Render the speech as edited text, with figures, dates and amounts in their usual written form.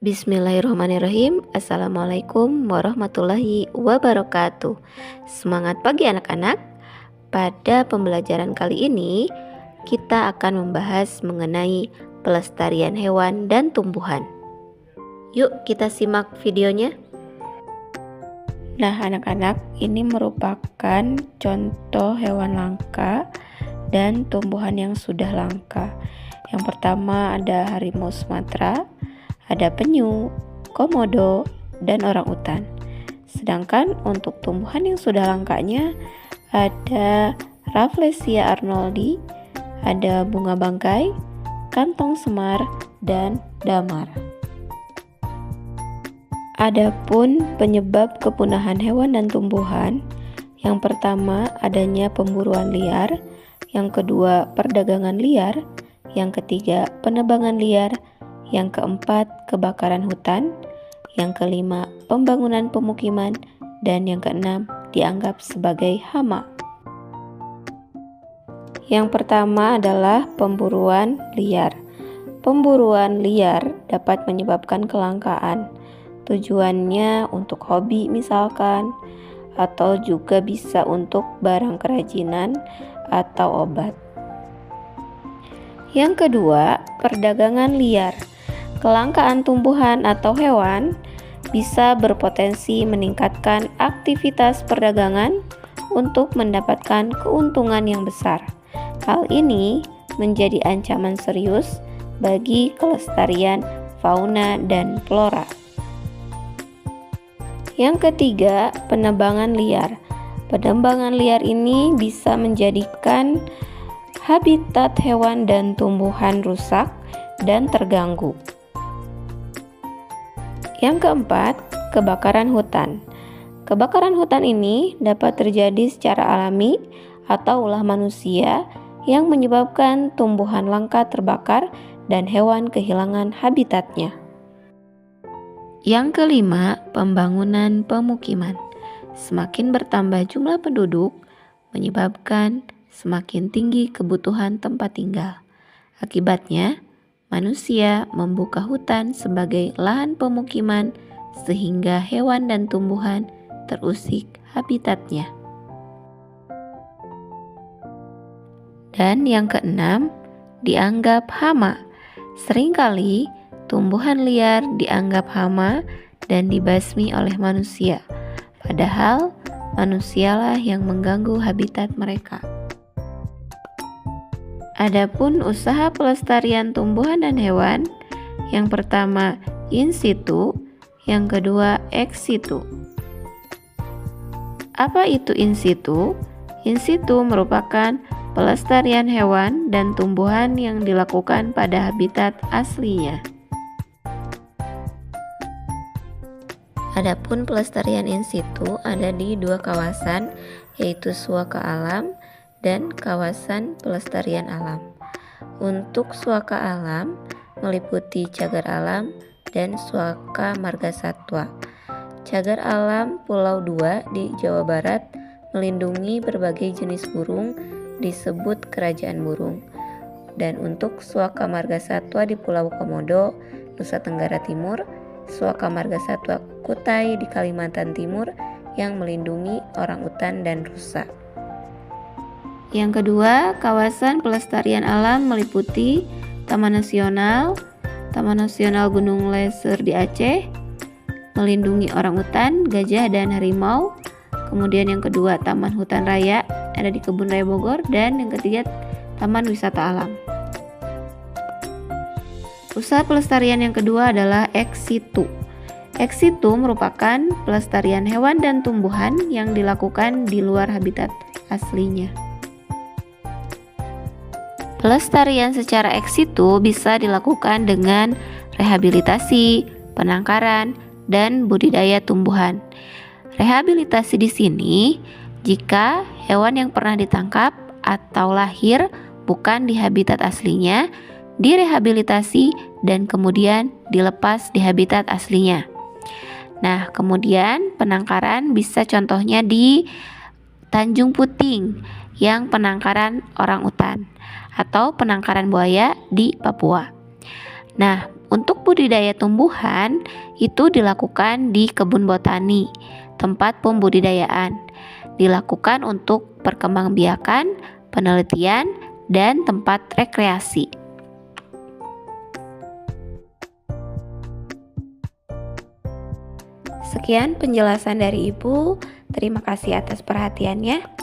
Bismillahirrahmanirrahim. Assalamualaikum warahmatullahi wabarakatuh. Semangat pagi anak-anak. Pada pembelajaran kali ini kita akan membahas mengenai pelestarian hewan dan tumbuhan. Yuk kita simak videonya. Nah anak-anak, ini merupakan contoh hewan langka dan tumbuhan yang sudah langka. Yang pertama ada harimau Sumatera, ada penyu, komodo, dan orangutan. Sedangkan untuk tumbuhan yang sudah langkanya ada Rafflesia arnoldi, ada bunga bangkai, kantong semar, dan damar. Adapun penyebab kepunahan hewan dan tumbuhan, yang pertama adanya pemburuan liar, yang kedua perdagangan liar, yang ketiga penebangan liar, yang keempat kebakaran hutan, yang kelima pembangunan pemukiman, dan yang keenam dianggap sebagai hama. Yang pertama adalah pemburuan liar. Pemburuan liar dapat menyebabkan kelangkaan. Tujuannya untuk hobi misalkan, atau juga bisa untuk barang kerajinan atau obat. Yang kedua, perdagangan liar. Kelangkaan tumbuhan atau hewan bisa berpotensi meningkatkan aktivitas perdagangan untuk mendapatkan keuntungan yang besar. Hal ini menjadi ancaman serius bagi kelestarian fauna dan flora. Yang ketiga, penebangan liar. Penebangan liar ini bisa menjadikan habitat hewan dan tumbuhan rusak dan terganggu. Yang keempat, kebakaran hutan. Kebakaran hutan ini dapat terjadi secara alami atau ulah manusia yang menyebabkan tumbuhan langka terbakar dan hewan kehilangan habitatnya. Yang kelima, pembangunan pemukiman. Semakin bertambah jumlah penduduk, menyebabkan semakin tinggi kebutuhan tempat tinggal. Akibatnya, manusia membuka hutan sebagai lahan pemukiman sehingga hewan dan tumbuhan terusik habitatnya. Dan yang keenam, dianggap hama. Seringkali tumbuhan liar dianggap hama dan dibasmi oleh manusia, padahal manusialah yang mengganggu habitat mereka. Adapun usaha pelestarian tumbuhan dan hewan, yang pertama in situ, yang kedua ex situ. Apa itu in situ? In situ merupakan pelestarian hewan dan tumbuhan yang dilakukan pada habitat aslinya. Adapun pelestarian in situ ada di dua kawasan, yaitu Suaka Alam dan kawasan pelestarian alam. Untuk Suaka Alam meliputi Cagar Alam dan Suaka Margasatwa. Cagar Alam Pulau 2 di Jawa Barat melindungi berbagai jenis burung disebut kerajaan burung. Dan untuk Suaka Margasatwa di Pulau Komodo, Nusa Tenggara Timur, Suaka Margasatwa Kutai di Kalimantan Timur yang melindungi orangutan dan rusa. Yang kedua, kawasan pelestarian alam meliputi Taman Nasional Gunung Leser di Aceh, melindungi orangutan, gajah, dan harimau. Kemudian yang kedua, Taman Hutan Raya ada di Kebun Raya Bogor, dan yang ketiga, Taman Wisata Alam. Usaha pelestarian yang kedua adalah ex situ. Ex situ merupakan pelestarian hewan dan tumbuhan yang dilakukan di luar habitat aslinya. Pelestarian secara ex situ bisa dilakukan dengan rehabilitasi, penangkaran, dan budidaya tumbuhan. Rehabilitasi di sini jika hewan yang pernah ditangkap atau lahir bukan di habitat aslinya direhabilitasi dan kemudian dilepas di habitat aslinya. Nah, kemudian penangkaran bisa contohnya di Tanjung Puting yang penangkaran orangutan atau penangkaran buaya di Papua. Nah, Untuk budidaya tumbuhan itu dilakukan di kebun botani, tempat pembudidayaan. Dilakukan untuk perkembangbiakan, penelitian, dan tempat rekreasi. Sekian penjelasan dari Ibu. Terima kasih atas perhatiannya.